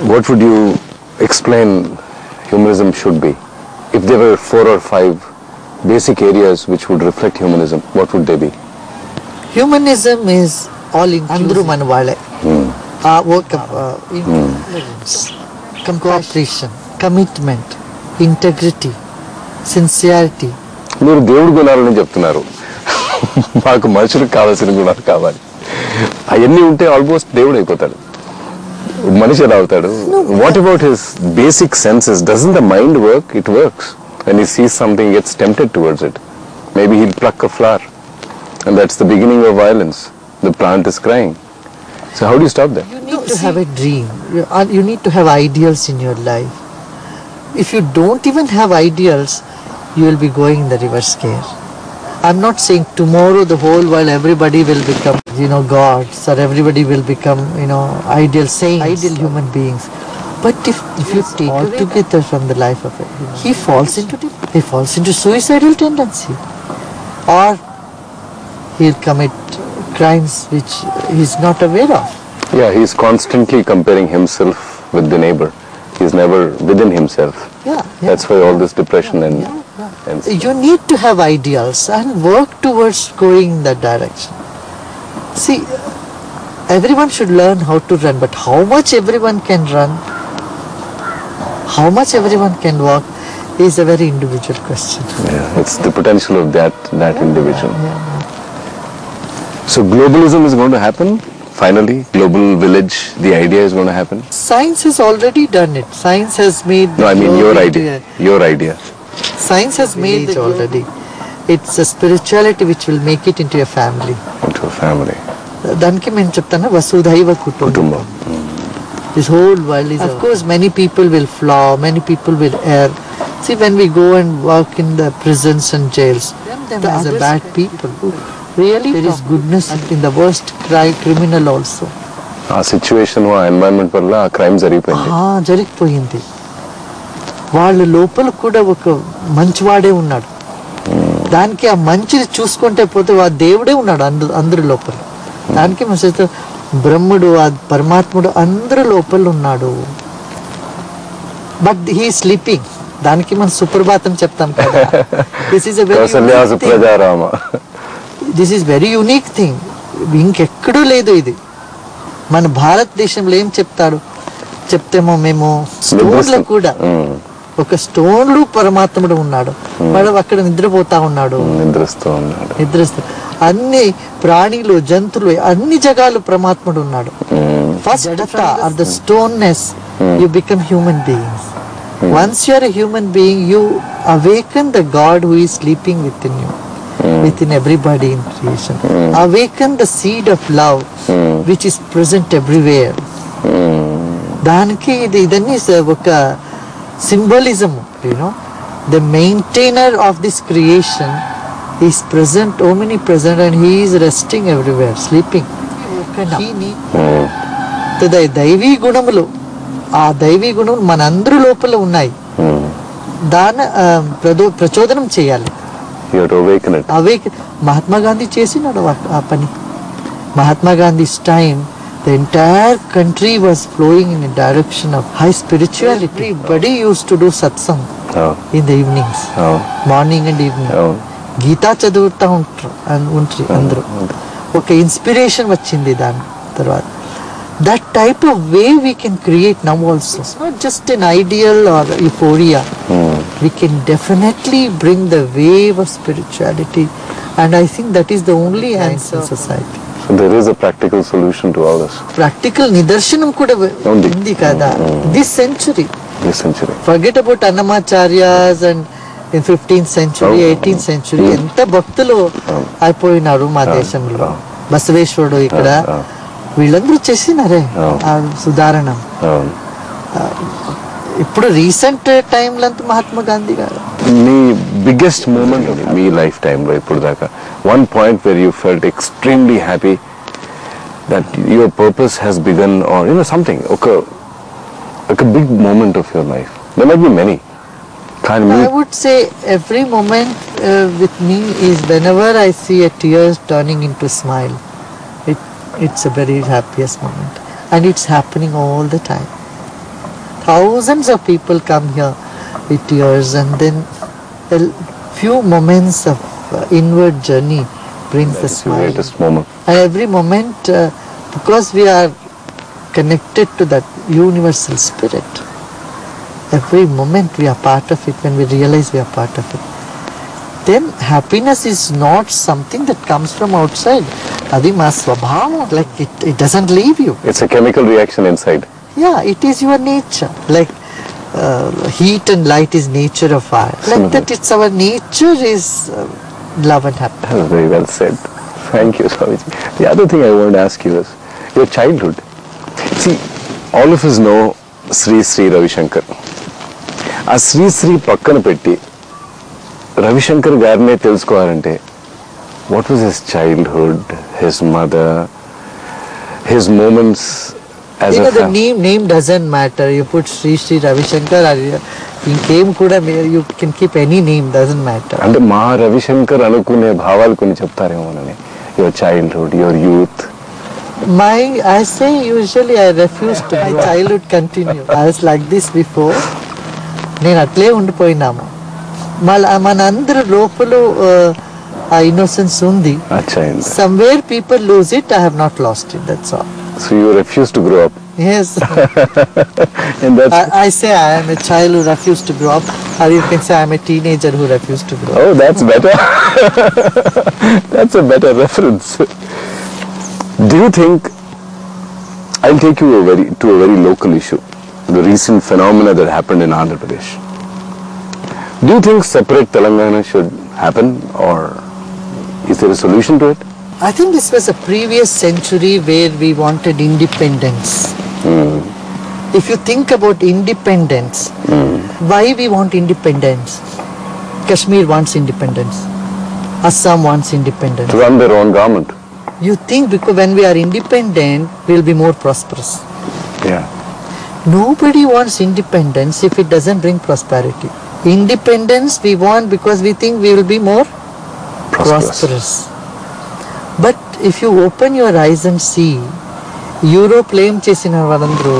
what would you explain humanism should be? If there were 4 or 5 basic areas which would reflect humanism, what would they be? Humanism is all inclusive. Andru manavale. Cooperation, commitment, integrity, sincerity. మీరు దేవుడి గుణాలని చెప్తున్నారు, మాకు మనుషులకు కావాల్సిన గుణాలు కావాలి. అవన్నీ ఉంటే ఆల్మోస్ట్ దేవుడు అయిపోతాడు, మనిషి ఎలా అవుతాడు? What about his basic senses? Doesn't the mind work? It works. When he sees something, he gets tempted towards it. Maybe he'll pluck a flower, and that's the beginning of violence. The plant is crying. So how do you stop that? You need to have a dream. You need to have ideals in your life. If you don't even have ideals, you will be going in the reverse gear. I'm not saying tomorrow the whole world, everybody will become, gods, or everybody will become, ideal saints, ideal human beings. But if you take altogether from the life of it, he falls into suicidal tendency, or he'll commit crimes which he's not aware of. Yeah, he's constantly comparing himself with the neighbor. He's never within himself. Yeah. That's why all this depression and you need to have ideals and work towards going in that direction. See, everyone should learn how to run, but how much everyone can run, how much everyone can walk, is a very individual question. Yeah, it's the potential of that individual. So globalism is going to happen finally. Global village, the idea is going to happen. Science has already done it. Science has made. No, I mean your idea. Your idea. Science has made it already. It's a spirituality which will make it into a family. Into a family. Danki men cheptana vasudhaiva kutumbam. This whole world is. Of course, many people will flaw. Many people will err. See, when we go and work in the prisons and jails, there are bad people. Really, there is goodness in the worst criminal also. ఆ situation ఆ environment వల్ల ఆ crime జరిగిపోయింది. వాళ్ళ లోపల కూడా ఒక మంచివాడే ఉన్నాడు. దానికి ఆ మంచిని చూసుకుంటే పోతే ఆ దేవుడే ఉన్నాడు అందరి లోపల. దానికి మన బ్రహ్ముడు, ఆ పరమాత్ముడు అందరి లోపల ఉన్నాడు. But he sleeping. దానికి మనం సుప్రభాతం చెప్తాం కదా. This is very unique thing. ఇంకెక్కడూ లేదు ఇది. మన భారతదేశంలో ఏం చెప్తేమో మేము స్టోన్లో కూడా ఒక స్టోన్లు పరమాత్ముడు ఉన్నాడు. వాడు అక్కడ నిద్రపోతా ఉన్నాడు, నిద్రిస్తూ. అన్ని ప్రాణులు, జంతువులు, అన్ని జగాలు పరమాత్ముడు ఉన్నాడు. First of the stoneness you become human beings. Once you are a human being, you awaken the God who is sleeping within you, within everybody in creation. Awaken the seed of love which is present everywhere. దానికి ఇదన్నీ ఒక symbolism, the maintainer of this creation is present, omnipresent, and he is resting everywhere, sleeping. దైవీ గుణములు, ఆ దైవీ గుణములు మనందరి లోపల ఉన్నాయి. దాన్ని ప్రచోదనం చేయాలి. మహాత్మా గాంధీ చేసినాడు ఆ పని. Mahatma గాంధీ's time, the entire country was flowing in a direction of high spirituality. Everybody used to do satsang in the evenings, morning and evening. Gita చదువుతా ఉంటారు అందరూ. ఒక ఇన్స్పిరేషన్ వచ్చింది దాని తర్వాత. That type of way we can create now also. It's not just an ideal or euphoria. We can definitely bring the wave of spirituality, and I think that is the only answer in society. So there is a practical solution to all this. Practical nidarshanam kuda undi kada. This century. Forget about Annamacharyas and in 15th century, 18th century, enta bhaktulo అయిపోయినారు మా దేశంలో. బసవేశ్వరుడు ఇక్కడ వీళ్ళందరూ చేసినారే ఆ సుధారణ. ఇప్పుడు recent టైంలో అంతా మహాత్మా గాంధీ గారు. మీ బిగ్గెస్ట్ మూమెంట్ మీ లైఫ్ టైంలో ఇప్పుడు దాకా, one point where you felt extremely happy that your purpose has begun, or something, ఒక big moment of your life? There might be many. I would say every moment with me is whenever I see a tear turning into a smile. It's a very happiest moment, and it's happening all the time. thousands of people come here with tears, and then a few moments of inward journey brings the That's the smile. greatest moment. And every moment, because we are connected to that universal spirit, every moment we are part of it. When we realize we are part of it, then happiness is not something that comes from outside. Adi ma swabhava, like it doesn't leave you. It's a chemical reaction inside. Yeah, it is your nature. Like heat and light is nature of fire. Like that, it's our nature is love and happiness. That was very well said. Thank you, Swamiji. The other thing I wanted to ask you is your childhood. See, all of us know Sri Sri Ravi Shankar. ఆ శ్రీ శ్రీ పక్కన పెట్టి రవిశంకర్ గారినే తెలుసుకోవాలంటే what was his childhood, his mother, his moments as You a know, the family? name doesn't matter. You put Sri Sri Ravi Shankar, or inkem kuda you can keep any name, doesn't matter. అంటే మా రవిశంకర్ అనుకునే భావాలు కొన్ని చెప్తారేమోనని. Your childhood, your youth. I say usually I refuse to my childhood continue. I was like this before. నేను అట్లే ఉండిపోయినాము. మనందరి లోపల ఆ ఇన్నోసెన్స్ ఉంది. అచ్చయింది. Somewhere people lose it. I have not lost it. That's all. So you refuse to grow up. Yes. And that's I say I am a child who refused to grow up, or you can say I am a teenager who refused to grow up. Oh, that's better. That's a better reference. Do you think, I'll take you to a very local issue, the recent phenomena that happened in Andhra Pradesh. Do you think separate Telangana should happen, or is there a solution to it? I think this was a previous century where we wanted independence. If you think about independence, why we want independence? Kashmir wants independence. Assam wants independence. To run their own government. You think because when we are independent, we'll be more prosperous. Yeah. Nobody wants independence if it doesn't bring prosperity. Independence we want because we think we will be more prosperous. But if you open your eyes and see, Europe claim chesina valandru,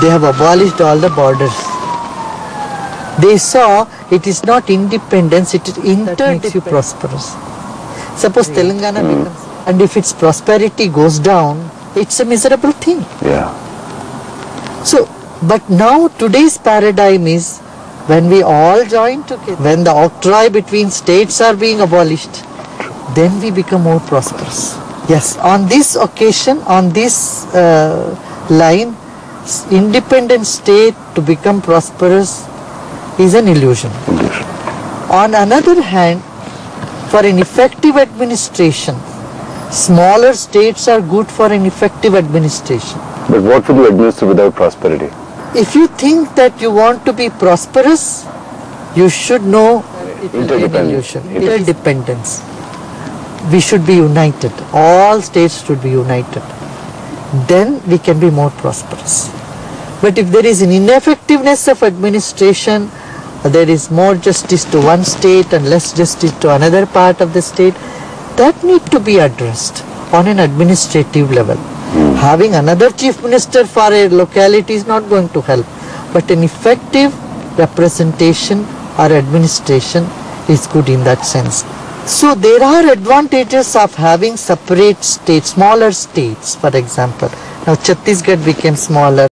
they have abolished all the borders. They saw it is not independence, it is that makes you prosperous. Suppose Telangana becomes, and if its prosperity goes down, it's a miserable thing. Yeah. So, but now today's paradigm is when we all join together, when the octroi between states are being abolished, then we become more prosperous. Yes, on this occasion, on this line, independent state to become prosperous is an illusion. On another hand, for an effective administration, smaller states are good for an effective administration. But what would you administer without prosperity? If you think that you want to be prosperous, you should know interdependence. We should be united. All states should be united. Then we can be more prosperous. But if there is an ineffectiveness of administration, there is more justice to one state and less justice to another part of the state, that need to be addressed on an administrative level. Having another chief minister for a locality is not going to help, but an effective representation or administration is good in that sense. So there are advantages of having separate states, smaller states, for example. Now Chhattisgarh became smaller.